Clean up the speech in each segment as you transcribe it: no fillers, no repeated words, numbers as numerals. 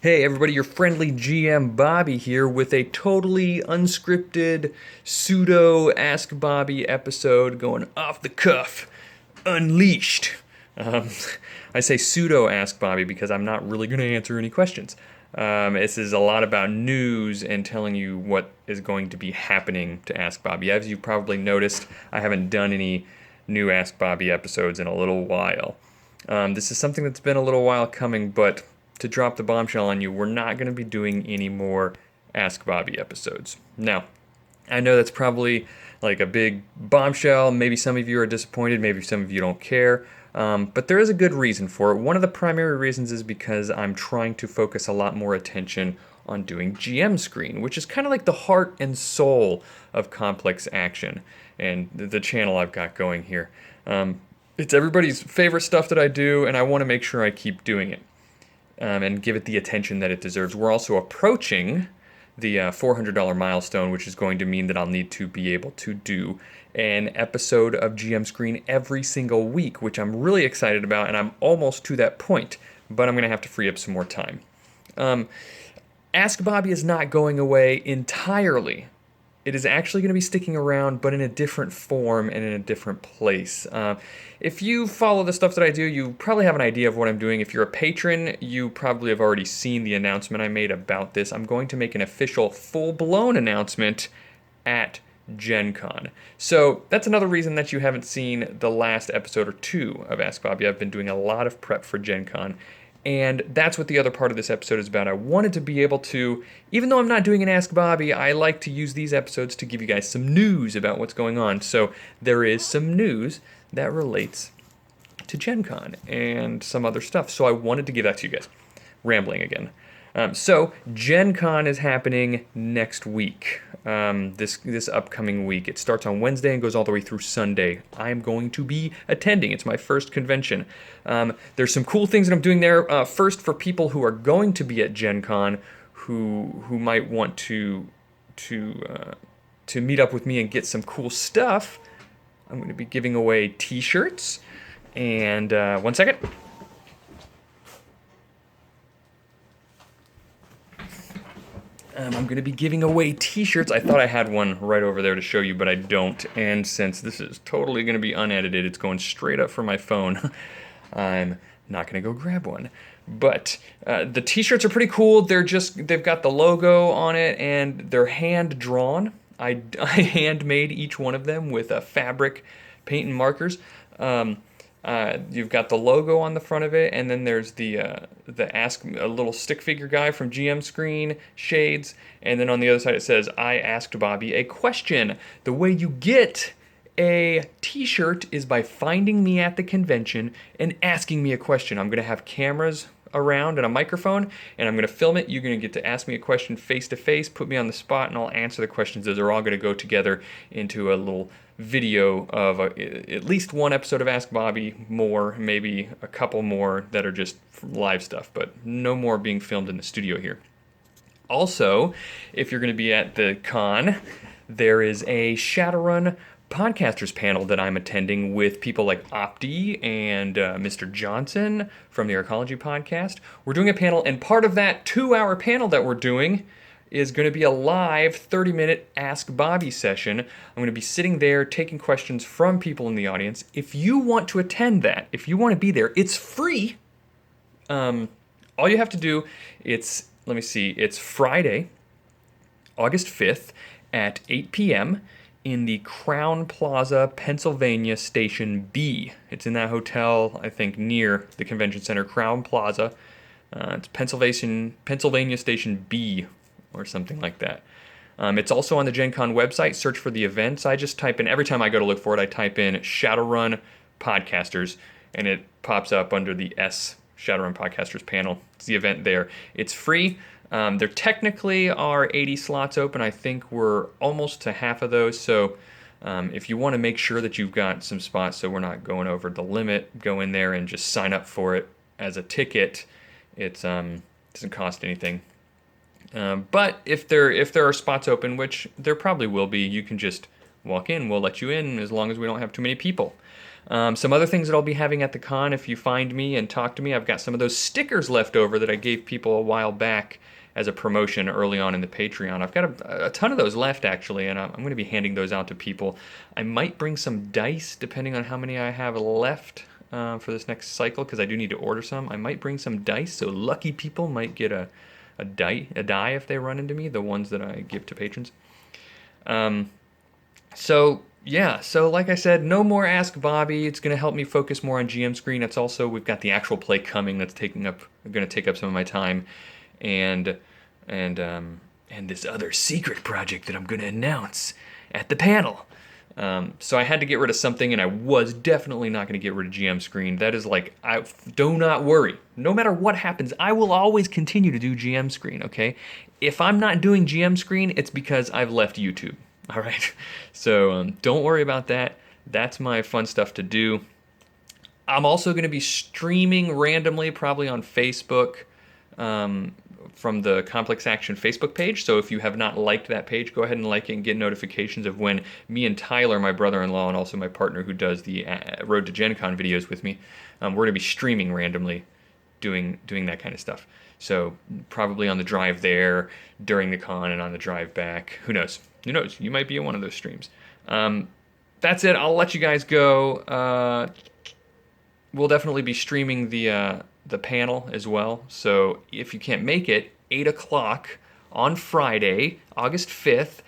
Hey everybody, your friendly GM Bobby here with a totally unscripted pseudo Ask Bobby episode going off the cuff, unleashed. Um, I say pseudo Ask Bobby because I'm not really going to answer any questions. This is a lot about news and telling you what is going to be happening to Ask Bobby. As you've probably noticed, I haven't done any new Ask Bobby episodes in a little while. This is something that's been a little while coming, but to drop the bombshell on you, we're not going to be doing any more Ask Bobby episodes. Now, I know that's probably like a big bombshell. Maybe some of you are disappointed, maybe some of you don't care. But there is a good reason for it. One of the primary reasons is because I'm trying to focus a lot more attention on doing GM Screen, which is kind of like the heart and soul of Complex Action and the channel I've got going here. It's everybody's favorite stuff that I do, and I want to make sure I keep doing it and give it the attention that it deserves. We're also approaching the $400 milestone, which is going to mean that I'll need to be able to do an episode of GM Screen every single week, which I'm really excited about, and I'm almost to that point, but I'm going to have to free up some more time. Ask Bobby is not going away entirely. It is actually going to be sticking around, but in a different form and in a different place. If you follow the stuff that I do, you probably have an idea of what I'm doing. If you're a patron, you probably have already seen the announcement I made about this. I'm going to make an official, full-blown announcement at Gen Con. So that's another reason that you haven't seen the last episode or two of Ask Bobby. I've been doing a lot of prep for Gen Con. And that's what the other part of this episode is about. I wanted to be able to, even though I'm not doing an Ask Bobby, I like to use these episodes to give you guys some news about what's going on. So there is some news that relates to Gen Con and some other stuff. So I wanted to give that to you guys. Rambling again. So Gen Con is happening next week, this upcoming week. It starts on Wednesday and goes all the way through Sunday. I'm going to be attending. It's my first convention. There's some cool things that I'm doing there. First, for people who are going to be at Gen Con, who might want to meet up with me and get some cool stuff, I'm going to be giving away T-shirts. And one second. I'm going to be giving away T-shirts. I thought I had one right over there to show you, but I don't. And since this is totally going to be unedited, it's going straight up from my phone. I'm not going to go grab one. But the T-shirts are pretty cool. They've got the logo on it, and they're hand drawn. I handmade each one of them with fabric, paint, and markers. You've got the logo on the front of it, and then there's the Ask a little stick figure guy from GM Screen, shades, and then on the other side it says, I asked Bobby a question. The way you get a t-shirt is by finding me at the convention and asking me a question. I'm going to have cameras around and a microphone, and I'm going to film it. You're going to get to ask me a question face to face, put me on the spot, and I'll answer the questions. Those are all going to go together into a little video of at least one episode of Ask Bobby, more, maybe a couple more that are just live stuff, but no more being filmed in the studio here. Also, if you're going to be at the con, there is a Shadowrun podcasters panel that I'm attending with people like Opti and Mr. Johnson from the Arcology podcast. We're doing a panel, and part of that 2-hour panel that we're doing is going to be a live 30-minute Ask Bobby session. I'm going to be sitting there taking questions from people in the audience. If you want to attend that, if you want to be there, it's free. All you have to do, it's Friday, August 5th at 8 p.m. in the Crown Plaza, Pennsylvania Station B. It's in that hotel, I think, near the convention center, Crown Plaza. It's Pennsylvania Station B or something like that. It's also on the Gen Con website. Search for the events. I just type in, every time I go to look for it, I type in Shadowrun Podcasters, and it pops up under the S Shadowrun Podcasters panel. It's the event there. It's free. There technically are 80 slots open. I think we're almost to half of those. So if you want to make sure that you've got some spots so we're not going over the limit, go in there and just sign up for it as a ticket. It doesn't cost anything. But if there are spots open, which there probably will be, you can just walk in. We'll let you in as long as we don't have too many people. Some other things that I'll be having at the con, if you find me and talk to me, I've got some of those stickers left over that I gave people a while back as a promotion early on in the Patreon. I've got a ton of those left, actually, and I'm going to be handing those out to people. I might bring some dice, depending on how many I have left for this next cycle, because I do need to order some. I might bring some dice, so lucky people might get a die if they run into me, the ones that I give to patrons. So like I said, no more Ask Bobby. It's going to help me focus more on GM Screen. It's also, we've got the actual play coming that's going to take up some of my time, and this other secret project that I'm going to announce at the panel. So I had to get rid of something, and I was definitely not going to get rid of GM Screen. That is like, do not worry. No matter what happens, I will always continue to do GM Screen, okay? If I'm not doing GM Screen, it's because I've left YouTube. All right, so don't worry about that. That's my fun stuff to do. I'm also going to be streaming randomly, probably on Facebook, from the Complex Action Facebook page. So if you have not liked that page, go ahead and like it and get notifications of when me and Tyler, my brother-in-law, and also my partner who does the Road to Gen Con videos with me, we're going to be streaming randomly, doing that kind of stuff. So probably on the drive there, during the con, and on the drive back. Who knows? Who knows? You might be in one of those streams. That's it. I'll let you guys go. We'll definitely be streaming the panel as well. So if you can't make it, 8 o'clock on Friday, August 5th,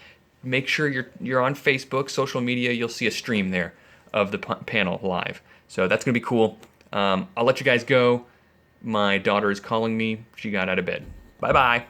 make sure you're on Facebook, social media. You'll see a stream there of the panel live. So that's going to be cool. I'll let you guys go. My daughter is calling me. She got out of bed. Bye-bye.